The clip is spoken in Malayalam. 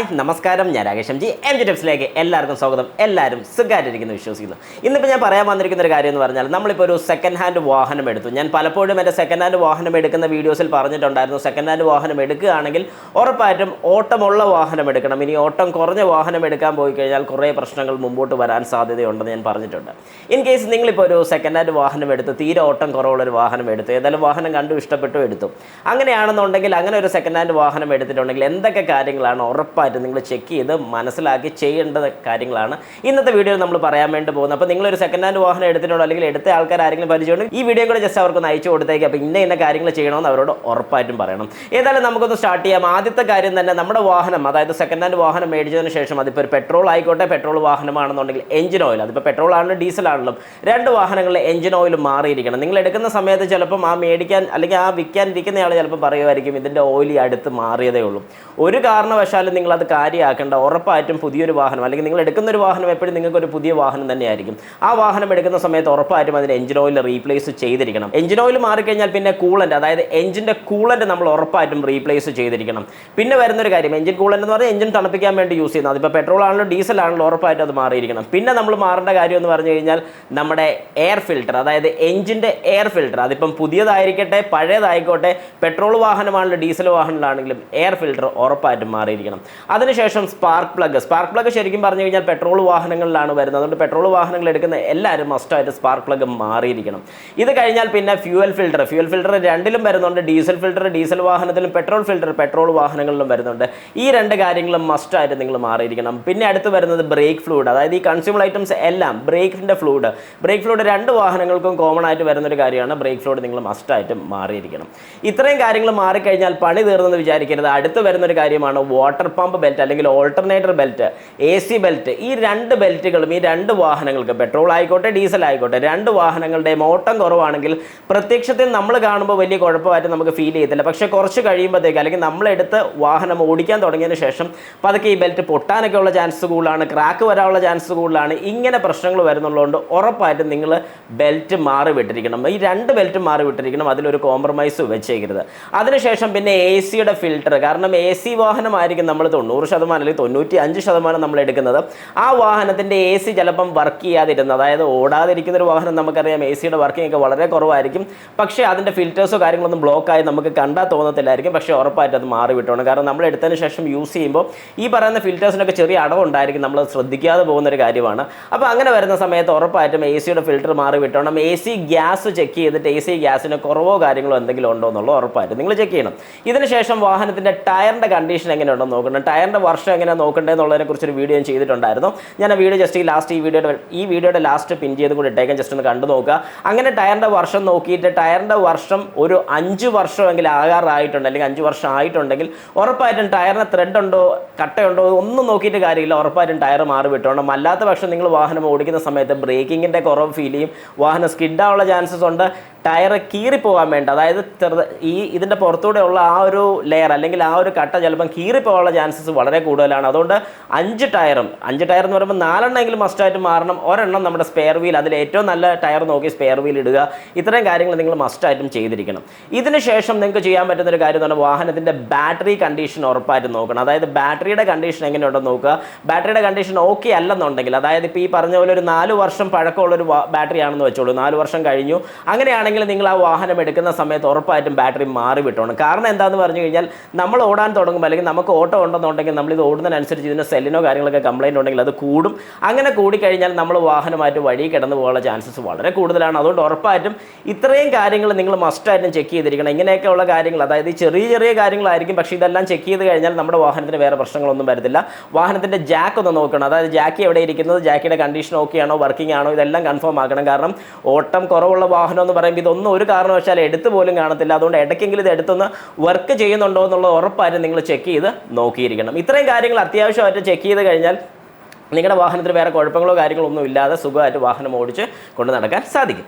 ഹായ് നമസ്കാരം, ഞാൻ രാകേഷ് എം ജി ടിപ്സിലേക്ക് എല്ലാവർക്കും സ്വാഗതം. എല്ലാവരും സുഖമായിട്ടിരിക്കുന്നു വിശ്വസിക്കുന്നു. ഇന്നിപ്പോൾ ഞാൻ പറയാൻ വന്നിരിക്കുന്ന ഒരു കാര്യം എന്ന് പറഞ്ഞാൽ, നമ്മളിപ്പോൾ ഒരു സെക്കൻഡ് ഹാൻഡ് വാഹനം എടുത്തു. ഞാൻ പലപ്പോഴും എൻ്റെ സെക്കൻഡ് ഹാൻഡ് വാഹനം എടുക്കുന്ന വീഡിയോസിൽ പറഞ്ഞിട്ടുണ്ടായിരുന്നു, സെക്കൻഡ് ഹാൻഡ് വാഹനം എടുക്കുകയാണെങ്കിൽ ഉറപ്പായിട്ടും ഓട്ടമുള്ള വാഹനം എടുക്കണം. ഇനി ഓട്ടം കുറഞ്ഞ വാഹനം എടുക്കാൻ പോയി കഴിഞ്ഞാൽ കുറേ പ്രശ്നങ്ങൾ മുമ്പോട്ട് വരാൻ സാധ്യതയുണ്ടെന്ന് ഞാൻ പറഞ്ഞിട്ടുണ്ട്. ഇൻ കേസ് നിങ്ങളിപ്പോൾ ഒരു സെക്കൻഡ് ഹാൻഡ് വാഹനം എടുത്ത്, തീരെ ഓട്ടം കുറവുള്ളൊരു വാഹനം എടുത്ത്, ഏതായാലും വാഹനം കണ്ടു ഇഷ്ടപ്പെട്ടു എടുത്തു, അങ്ങനെയാണെന്നുണ്ടെങ്കിൽ അങ്ങനെ ഒരു സെക്കൻഡ് ഹാൻഡ് വാഹനം എടുത്തിട്ടുണ്ടെങ്കിൽ എന്തൊക്കെ കാര്യങ്ങളാണ് ഉറപ്പായിട്ട് നിങ്ങൾ ചെക്ക് ചെയ്ത് മനസ്സിലാക്കി ചെയ്യേണ്ട കാര്യങ്ങളാണ് ഇന്നത്തെ വീഡിയോയിൽ നമ്മൾ പറയാൻ വേണ്ടി പോകുന്നത്. അപ്പോൾ നിങ്ങളൊരു സെക്കൻഡ് ഹാൻഡ് വാഹനം എടുത്തിട്ടുണ്ടോ, അല്ലെങ്കിൽ എടുത്ത ആൾക്കാർ ആരെങ്കിലും പരിചയമുണ്ടെങ്കിൽ ഈ വീഡിയോ കൂടെ ജസ്റ്റ് അവർക്കൊന്ന് അയച്ചു കൊടുത്തേക്ക്. അപ്പോൾ ഇന്ന കാര്യങ്ങൾ ചെയ്യണമെന്ന് അവരോട് ഉറപ്പായിട്ടും പറയണം. ഏതായാലും നമുക്കൊന്ന് സ്റ്റാർട്ട് ചെയ്യാം. ആദ്യത്തെ കാര്യം തന്നെ, നമ്മുടെ വാഹനം, അതായത് സെക്കൻഡ് ഹാൻഡ് വാഹനം മേടിച്ചതിന് ശേഷം അതിപ്പോൾ ഒരു പെട്രോൾ ആയിക്കോട്ടെ, പെട്രോൾ വാഹനമാണെന്നുണ്ടെങ്കിൽ എഞ്ചിൻ ഓയിൽ, അതിപ്പോൾ പെട്രോൾ ആണെങ്കിലും ഡീസൽ ആണെങ്കിലും രണ്ട് വാഹനങ്ങളിലെ എഞ്ചിൻ ഓയിൽ മാറിയിരിക്കണം. നിങ്ങൾ എടുക്കുന്ന സമയത്ത് ചിലപ്പം ആ മേടിക്കാൻ അല്ലെങ്കിൽ ആ വിൽക്കാനിരിക്കുന്നയാൾ ചിലപ്പോൾ പറയുമായിരിക്കും ഇതിൻ്റെ ഓയിൽ അടുത്ത് മാറിയതേ ഉള്ളൂ. ഒരു കാരണവശാലും നിങ്ങളത് കാര്യമാക്കേണ്ട. ഉറപ്പായിട്ടും പുതിയൊരു വാഹനം, അല്ലെങ്കിൽ നിങ്ങൾ എടുക്കുന്നൊരു വാഹനം എപ്പോഴും നിങ്ങൾക്കൊരു പുതിയ വാഹനം തന്നെയായിരിക്കും. ആ വാഹനം എടുക്കുന്ന സമയത്ത് ഉറപ്പായിട്ടും അതിന് എഞ്ചിൻ ഓയിൽ റീപ്ലേസ് ചെയ്തിരിക്കണം. എഞ്ചിൻ ഓയിൽ മാറിക്കഴിഞ്ഞാൽ പിന്നെ കൂളൻ്റ്, അതായത് എഞ്ചിൻ്റെ കൂളൻ്റ് നമ്മൾ ഉറപ്പായിട്ടും റീപ്ലേസ് ചെയ്തിരിക്കണം. പിന്നെ വരുന്നൊരു കാര്യം, എഞ്ചിൻ കൂളൻ്റ് എന്ന് പറഞ്ഞാൽ എഞ്ചിൻ തണുപ്പിക്കാൻ വേണ്ടി യൂസ് ചെയ്യുന്നത്. അതിപ്പോൾ പെട്രോൾ ആണല്ലോ ഡീസൽ ആണല്ലോ, ഉറപ്പായിട്ടും അത് മാറിയിരിക്കണം. പിന്നെ നമ്മൾ മാറേണ്ട കാര്യം എന്ന് പറഞ്ഞു കഴിഞ്ഞാൽ നമ്മുടെ എയർ ഫിൽറ്റർ, അതായത് എഞ്ചിൻ്റെ എയർ ഫിൽറ്റർ, അതിപ്പം പുതിയതായിരിക്കട്ടെ പഴയതായിക്കോട്ടെ, പെട്രോൾ വാഹനമാണെങ്കിലും ഡീസൽ വാഹനമാണെങ്കിലും എയർ ഫിൽറ്റർ ഉറപ്പായിട്ടും മാറിയിരിക്കണം. അതിനുശേഷം സ്പാർക്ക് പ്ലഗ് ശരിക്കും പറഞ്ഞു കഴിഞ്ഞാൽ പെട്രോൾ വാഹനങ്ങളിലാണ് വരുന്നത്. അതുകൊണ്ട് പെട്രോൾ വാഹനങ്ങൾ എടുക്കുന്ന എല്ലാവരും മസ്റ്റായിട്ട് സ്പാർക്ക് പ്ലഗ് മാറിയിരിക്കണം. ഇത് കഴിഞ്ഞാൽ പിന്നെ ഫ്യൂവൽ ഫിൽറ്റർ രണ്ടിലും വരുന്നുണ്ട്. ഡീസൽ വാഹനത്തിലും പെട്രോൾ വാഹനങ്ങളിലും വരുന്നുണ്ട്. ഈ രണ്ട് കാര്യങ്ങളും മസ്റ്റായിട്ട് നിങ്ങൾ മാറിയിരിക്കണം. പിന്നെ അടുത്ത് വരുന്നത് ബ്രേക്ക് ഫ്ലൂയിഡ്, അതായത് ഈ കൺസ്യൂമർ ഐറ്റംസ് എല്ലാം ബ്രേക്കിൻ്റെ ഫ്ലൂയിഡ് രണ്ട് വാഹനങ്ങൾക്കും കോമൺ ആയിട്ട് വരുന്നൊരു കാര്യമാണ്. ബ്രേക്ക് ഫ്ലൂയിഡ് നിങ്ങൾ മസ്റ്റായിട്ട് മാറിയിരിക്കണം. ഇത്രയും കാര്യങ്ങൾ മാറിക്കഴിഞ്ഞാൽ പണി തീർന്നെന്ന് വിചാരിക്കരുത്. അടുത്ത് വരുന്നൊരു കാര്യമാണ് വാട്ടർ പമ്പ് ബെൽറ്റ്, അല്ലെങ്കിൽ ഓൾട്ടർനേറ്റർ ബെൽറ്റ്, AC ബെൽറ്റ്. ഈ രണ്ട് ബെൽറ്റുകളും ഈ രണ്ട് വാഹനങ്ങൾക്ക്, പെട്രോൾ ആയിക്കോട്ടെ ഡീസൽ ആയിക്കോട്ടെ, രണ്ട് വാഹനങ്ങളുടെയും ഓട്ടം കുറവാണെങ്കിൽ പ്രത്യക്ഷത്തിൽ നമ്മൾ കാണുമ്പോൾ വലിയ കുഴപ്പമായിട്ട് നമുക്ക് ഫീൽ ചെയ്യത്തില്ല. പക്ഷേ കുറച്ച് കഴിയുമ്പോഴത്തേക്ക്, അല്ലെങ്കിൽ നമ്മളെടുത്ത് വാഹനം ഓടിക്കാൻ തുടങ്ങിയതിന് ശേഷം പതുക്കെ ഈ ബെൽറ്റ് പൊട്ടാനൊക്കെ ഉള്ള ചാൻസ് കൂടുതലാണ്, ക്രാക്ക് വരാനുള്ള ചാൻസ് കൂടുതലാണ്. ഇങ്ങനെ പ്രശ്നങ്ങൾ വരുന്നുള്ളതുകൊണ്ട് ഉറപ്പായിട്ടും നിങ്ങൾ ബെൽറ്റ് മാറി വിട്ടിരിക്കണം. ഈ രണ്ട് ബെൽറ്റ് മാറി വിട്ടിരിക്കണം, അതിലൊരു കോംപ്രമൈസ് വെച്ചേക്കരുത്. അതിനുശേഷം പിന്നെ AC ഫിൽറ്റർ, കാരണം AC വാഹനമായിരിക്കും നമ്മൾ 90% അല്ലെങ്കിൽ 95% നമ്മൾ എടുക്കുന്നത്. ആ വാഹനത്തിൻ്റെ AC ചിലപ്പം വർക്ക് ചെയ്യാതിരുന്നത്, അതായത് ഓടാതിരിക്കുന്നൊരു വാഹനം നമുക്കറിയാം AC വർക്കിംഗ് ഒക്കെ വളരെ കുറവായിരിക്കും. പക്ഷേ അതിൻ്റെ ഫിൽറ്റേഴ്സോ കാര്യങ്ങളൊന്നും ബ്ലോക്കായി നമുക്ക് കണ്ടാൽ തോന്നത്തില്ലായിരിക്കും. പക്ഷേ ഉറപ്പായിട്ട് അത് മാറി വിട്ടോണം. കാരണം നമ്മൾ എടുത്തതിന് ശേഷം യൂസ് ചെയ്യുമ്പോൾ ഈ പറയുന്ന ഫിൽറ്റേഴ്സിനൊക്കെ ചെറിയ അടവുണ്ടായിരിക്കും, നമ്മൾ ശ്രദ്ധിക്കാതെ പോകുന്നൊരു കാര്യമാണ്. അപ്പോൾ അങ്ങനെ വരുന്ന സമയത്ത് ഉറപ്പായിട്ടും AC ഫിൽറ്റർ മാറി വിട്ടോണം. AC ഗ്യാസ് ചെക്ക് ചെയ്തിട്ട് AC ഗ്യാസിന് കുറവോ കാര്യങ്ങളോ എന്തെങ്കിലും ഉണ്ടോ എന്നുള്ളത് ഉറപ്പായിട്ടും നിങ്ങൾ ചെക്ക് ചെയ്യണം. ഇതിനുശേഷം വാഹനത്തിൻ്റെ ടയറിൻ്റെ കണ്ടീഷൻ എങ്ങനെയുണ്ടെന്ന് നോക്കണം. ടയറിൻ്റെ വർഷം എങ്ങനെയാണ് നോക്കേണ്ടതെന്നുള്ളതിനെ കുറിച്ചൊരു വീഡിയോ ഞാൻ ചെയ്തിട്ടുണ്ടായിരുന്നു. ഞാൻ ആ വീഡിയോ ജസ്റ്റ് ഈ വീഡിയോയുടെ ലാസ്റ്റ് പിൻ ചെയ്ത് കൂടി ഇട്ടേക്കാൻ, ജസ്റ്റ് ഒന്ന് കണ്ടു നോക്കുക. അങ്ങനെ ടയറിൻ്റെ വർഷം നോക്കിയിട്ട്, ടയറിൻ്റെ വർഷം ഒരു 5 വർഷമെങ്കിലും ആകാറായിട്ടുണ്ട്, അല്ലെങ്കിൽ 5 വർഷം ആയിട്ടുണ്ടെങ്കിൽ ഉറപ്പായിട്ടും ടയറിന് ത്രെഡ് ഉണ്ടോ കട്ടയുണ്ടോ ഒന്നും നോക്കിയിട്ട് കാര്യമില്ല, ഉറപ്പായിട്ടും ടയർ മാറി വിട്ടോണം. അല്ലാത്ത പക്ഷം നിങ്ങൾ വാഹനം ഓടിക്കുന്ന സമയത്ത് ബ്രേക്കിങ്ങിൻ്റെ കുറവ് ഫീൽ ചെയ്യും, വാഹനം സ്കിഡാനുള്ള ചാൻസസ് ഉണ്ട്, ടയർ കീറിപ്പോകാൻ വേണ്ട, അതായത് ഇതിൻ്റെ പുറത്തൂടെ ഉള്ള ആ ഒരു ലെയർ അല്ലെങ്കിൽ ആ ഒരു കട്ട ചിലപ്പം കീറിപ്പോകാനുള്ള ചാൻസസ് വളരെ കൂടുതലാണ്. അതുകൊണ്ട് 5 ടയർ എന്ന് പറയുമ്പോൾ 4 മസ്റ്റായിട്ട് മാറണം. ഒരെണ്ണം നമ്മുടെ സ്പെയർ വീൽ, അതിൽ ഏറ്റവും നല്ല ടയർ നോക്കി സ്പെയർ വീൽ ഇടുക. ഇത്രയും കാര്യങ്ങൾ നിങ്ങൾ മസ്റ്റായിട്ടും ചെയ്തിരിക്കണം. ഇതിന് ശേഷം നിങ്ങൾക്ക് ചെയ്യാൻ പറ്റുന്നൊരു കാര്യം എന്ന് പറഞ്ഞാൽ വാഹനത്തിൻ്റെ ബാറ്ററി കണ്ടീഷൻ ഉറപ്പായിട്ടും നോക്കണം. അതായത് ബാറ്ററിയുടെ കണ്ടീഷൻ എങ്ങനെയുണ്ടെന്ന് നോക്കുക. ബാറ്ററിയുടെ കണ്ടീഷൻ ഓക്കെ അല്ലെന്നുണ്ടെങ്കിൽ, അതായത് ഇപ്പോൾ ഈ പറഞ്ഞ പോലെ ഒരു 4 വർഷം പഴക്കമുള്ളൊരു ബാറ്ററി ആണെന്ന് വെച്ചോളൂ, 4 വർഷം കഴിഞ്ഞു, അങ്ങനെയാണെങ്കിൽ നിങ്ങൾ ആ വാഹനം എടുക്കുന്ന സമയത്ത് ഉറപ്പായിട്ടും ബാറ്ററി മാറി വിട്ടോണം. കാരണം എന്താണെന്ന് പറഞ്ഞു കഴിഞ്ഞാൽ, നമ്മൾ ഓടാൻ തുടങ്ങുമ്പോൾ, അല്ലെങ്കിൽ നമുക്ക് ഓട്ടം ഉണ്ടെന്നുണ്ടെങ്കിൽ നമ്മളിത് ഓടുന്നതിനനുസരിച്ച് ഇതിൻ്റെ സെല്ലിനോ കാര്യങ്ങളൊക്കെ കംപ്ലൈൻറ്റ് ഉണ്ടെങ്കിൽ അത് കൂടും. അങ്ങനെ കൂടിക്കഴിഞ്ഞാൽ നമ്മൾ വാഹനമായിട്ട് വഴി കിടന്നു പോകാനുള്ള ചാൻസസ് വളരെ കൂടുതലാണ്. അതുകൊണ്ട് ഉറപ്പായിട്ടും ഇത്രയും കാര്യങ്ങൾ നിങ്ങൾ മസ്റ്റായിട്ടും ചെക്ക് ചെയ്തിരിക്കണം. ഇങ്ങനെയൊക്കെയുള്ള കാര്യങ്ങൾ, അതായത് ചെറിയ കാര്യങ്ങളായിരിക്കും, പക്ഷേ ഇതെല്ലാം ചെക്ക് ചെയ്ത് കഴിഞ്ഞാൽ നമ്മുടെ വാഹനത്തിന് വേറെ പ്രശ്നങ്ങളൊന്നും വരത്തില്ല. വാഹനത്തിൻ്റെ ജാക്ക് ഒന്ന് നോക്കണം, അതായത് ജാക്കി എവിടെ ഇരിക്കുന്നത്, ജാക്കിയുടെ കണ്ടീഷൻ ഓക്കെ ആണോ, വർക്കിംഗ് ആണോ, ഇതെല്ലാം കൺഫേം ആക്കണം. കാരണം ഓട്ടം കുറവുള്ള വാഹനം എന്ന് പറയുമ്പോൾ ഇതൊന്നും ഒരു കാരണവശാൽ എടുത്ത് പോലും കാണത്തില്ല. അതുകൊണ്ട് ഇടയ്ക്കെങ്കിലും ഇത് എടുത്തൊന്ന് വർക്ക് ചെയ്യുന്നുണ്ടോ എന്നുള്ളത് ഉറപ്പായിട്ടും നിങ്ങൾ ചെക്ക് ചെയ്ത് നോക്കിയിരിക്കണം. ഇത്രയും കാര്യങ്ങൾ അത്യാവശ്യമായിട്ട് ചെക്ക് ചെയ്ത് കഴിഞ്ഞാൽ നിങ്ങളുടെ വാഹനത്തിന് വേറെ കുഴപ്പങ്ങളോ കാര്യങ്ങളോ ഒന്നും ഇല്ലാതെ സുഖമായിട്ട് വാഹനം ഓടിച്ച് കൊണ്ട് നടക്കാൻ സാധിക്കും.